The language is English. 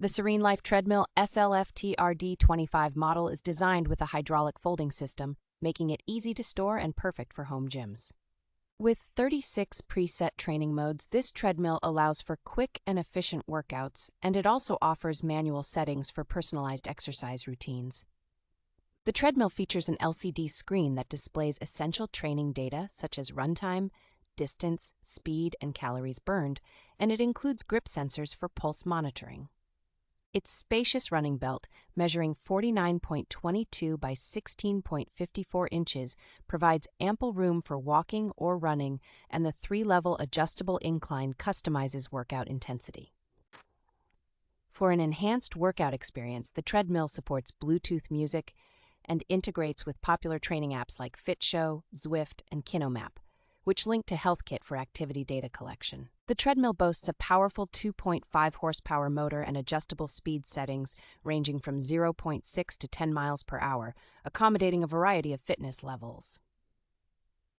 The SereneLife Treadmill SLFTRD25 model is designed with a hydraulic folding system, making it easy to store and perfect for home gyms. With 36 preset training modes, this treadmill allows for quick and efficient workouts, and it also offers manual settings for personalized exercise routines. The treadmill features an LCD screen that displays essential training data such as run time, distance, speed, and calories burned, and it includes grip sensors for pulse monitoring. Its spacious running belt, measuring 49.22 by 16.54 inches, provides ample room for walking or running, and the 3-level adjustable incline customizes workout intensity. For an enhanced workout experience, the treadmill supports Bluetooth music and integrates with popular training apps like FitShow, ZWIFT, and Kinomap, which link to HealthKit for activity data collection. The treadmill boasts a powerful 2.5 horsepower motor and adjustable speed settings ranging from 0.6 to 10 miles per hour, accommodating a variety of fitness levels.